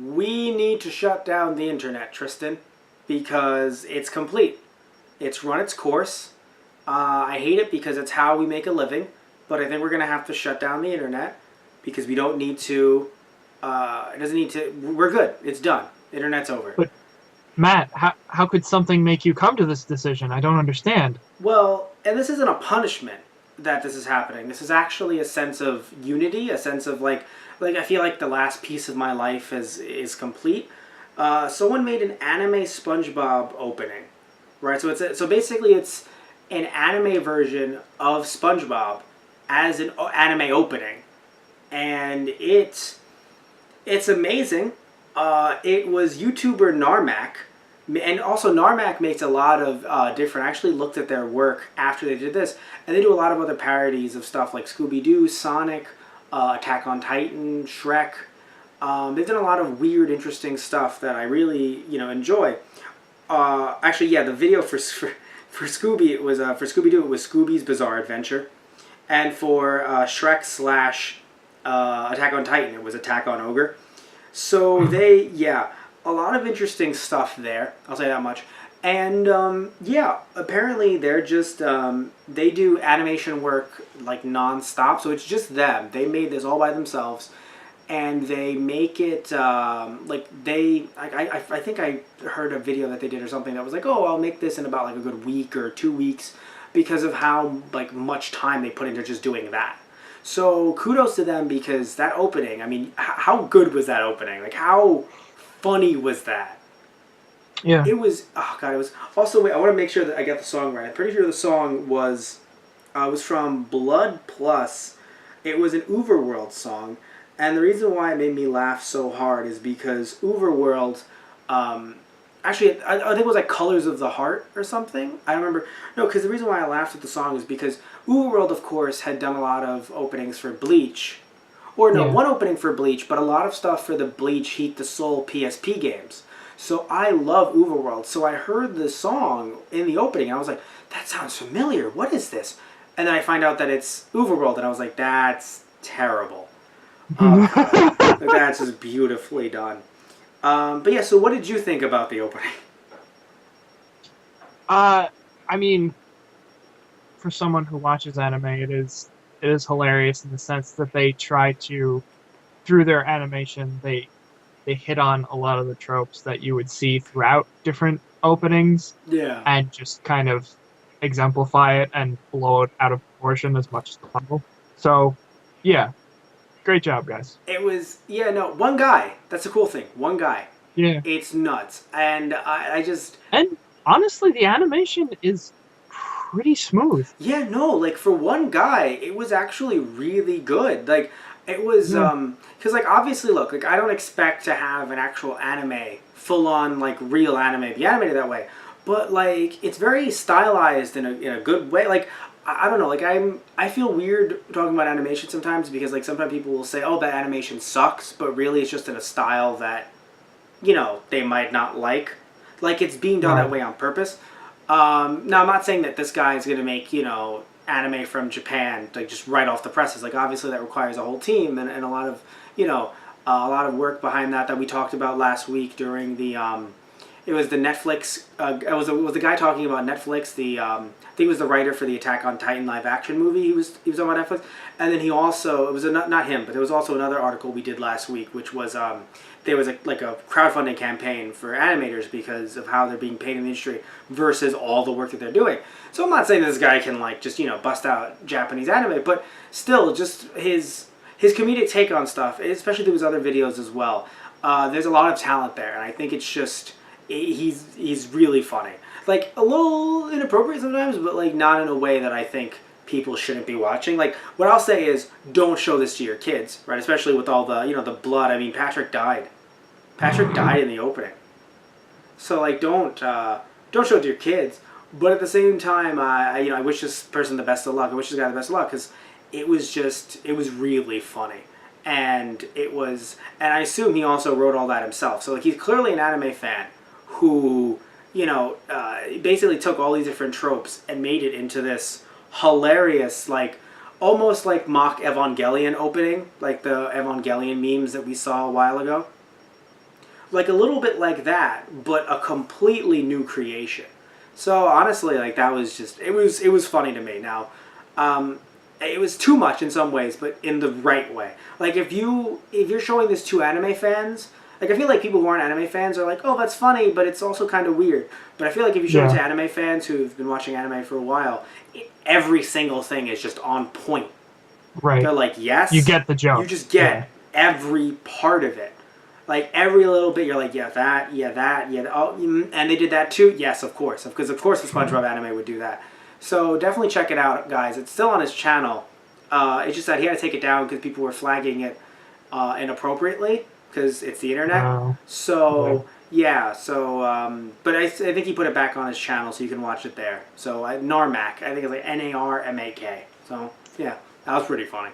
We need to shut down the internet, Tristan, because it's complete. It's run its course. I hate it because it's how we make a living, but I think we're going to have to shut down the internet because we don't need to. It doesn't need to. We're good. It's done. Internet's over. But Matt, how could something make you come to this decision? I don't understand. Well, and this isn't a punishment that this is happening. This is actually a sense of unity, a sense of like I feel like the last piece of my life is complete. Someone made an anime SpongeBob opening, right? So basically it's an anime version of SpongeBob as an anime opening, and it's amazing. It was YouTuber Narmak, and also Narmak makes a lot of different. I actually looked at their work after they did this, and they do a lot of other parodies of stuff like Scooby Doo, Sonic, Attack on Titan, Shrek. They've done a lot of weird, interesting stuff that I really enjoy. Actually, yeah, the video for Scooby it was for Scooby Doo it was Scooby's Bizarre Adventure, and for Shrek slash Attack on Titan it was Attack on Ogre. So yeah, a lot of interesting stuff there. I'll say that much. And yeah, apparently they're just they do animation work like non-stop. So it's just them. They made this all by themselves, and they make it like they. I think I heard a video that they did or something that was like, oh, I'll make this in about like a good week or 2 weeks because of how like much time they put into just doing that. So kudos to them because that opening, I mean, how good was that opening? Like how funny was that? Yeah. It was, oh god, it was, also wait, I want to make sure that I got the song right. I'm pretty sure the song was from Blood Plus. It was an Uberworld song, and the reason why it made me laugh so hard is because Uberworld, actually, I think it was like Colors of the Heart or something. I don't remember. No, because the reason why I laughed at the song is because Uberworld, of course, had done a lot of openings for Bleach. Or no, Yeah. one opening for Bleach, but a lot of stuff for the Bleach Heat the Soul PSP games. So I love Uberworld. So I heard the song in the opening, and I was like, that sounds familiar. What is this? And then I find out that it's Uberworld, and I was like, that's terrible. That's just beautifully done. But yeah, so what did you think about the opening? I mean, for someone who watches anime, it is hilarious in the sense that they try to, through their animation, they hit on a lot of the tropes that you would see throughout different openings Yeah. and just kind of exemplify it and blow it out of proportion as much as possible. So, yeah, great job, guys. It was, yeah, no, one guy. That's the cool thing. One guy. Yeah. It's nuts. And I just, And honestly, the animation is pretty smooth. yeah, no, like for one guy, it was actually really good. Like, it was, Yeah. because like obviously, look, like I don't expect to have an actual anime, full on like real anime, be animated that way. But like, it's very stylized in a good way. Like, I don't know, like I feel weird talking about animation sometimes because like sometimes people will say, oh, that animation sucks, but really it's just in a style that they might not like. Like it's being done that Right. way on purpose. Now I'm not saying that this guy is gonna make anime from Japan like just right off the presses. Like obviously that requires a whole team and a lot of a lot of work behind that we talked about last week during the it was the Netflix. It was the guy talking about Netflix. I think it was the writer for the Attack on Titan live action movie. He was on Netflix, and then he also it was not him, but there was also another article we did last week, which was there was like a crowdfunding campaign for animators because of how they're being paid in the industry versus all the work that they're doing. So I'm not saying this guy can like just bust out Japanese anime, but still just his comedic take on stuff, especially through his other videos as well. There's a lot of talent there, and I think it's just he's really funny. Like a little inappropriate sometimes, but like not in a way that I think people shouldn't be watching. Like what I'll say is, don't show this to your kids, right? Especially with all the the blood. I mean, Patrick died. Patrick died in the opening. So like, don't show it to your kids. But at the same time, I wish this person the best of luck. I wish this guy the best of luck because it was really funny. And I assume he also wrote all that himself. So like, he's clearly an anime fan who basically took all these different tropes and made it into this hilarious, like almost like mock Evangelion opening, like the Evangelion memes that we saw a while ago. like a little bit like that, but a completely new creation. So honestly, like that was just it was funny to me. Now, it was too much in some ways, but in the right way. Like if you're showing this to anime fans, like I feel like people who aren't anime fans are like, oh, that's funny, but it's also kind of weird. But I feel like if you show it to anime fans who've been watching anime for a while, every single thing is just on point. Right. They're like, yes, You get the joke. You just get every part of it. Like every little bit, you're like, yeah, that, oh, and they did that too. Yes, of course, because of course the SpongeBob anime would do that. So definitely check it out, guys. It's still on his channel. It's just that he had to take it down because people were flagging it inappropriately because it's the internet. So yeah, so but I think he put it back on his channel so you can watch it there. So Narmak, I think it's like Narmak. So yeah, that was pretty funny.